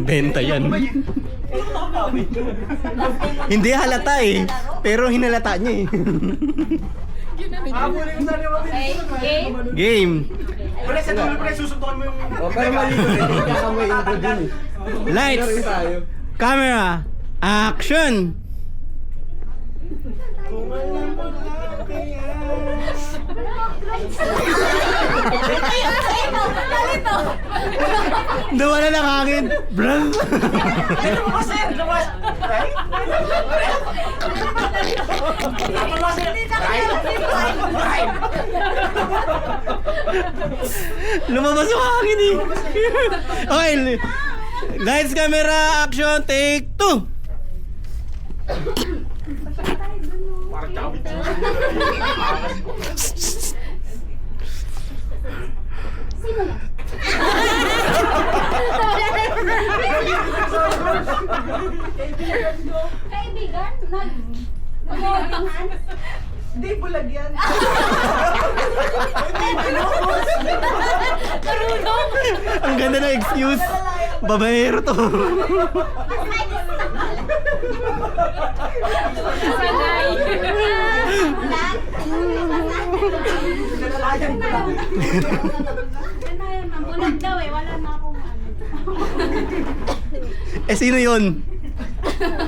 Benta yan. Hindi halata eh. Pero hinalata niya eh. Game. Wala sa dulo pa susuntukan mo yung... Pero mali ko rin, kakamay intro dun eh. Lights. Camera. Action. Nawala ng hangin. Brr. Ito mo kasi! Lumas! Right? Lumabas yung hangin eh. Okay. Lights, camera, action, take 2. Parang kabit. Kaibigan, nag-holding hands. Hindi, bulag yan. Karunong. Ang ganda ng excuse. Babaero to. Sanay. Bulag daw eh, wala na akong ano. Eh, sino yun?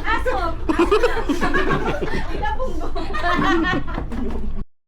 Aso! Aso! Ilapong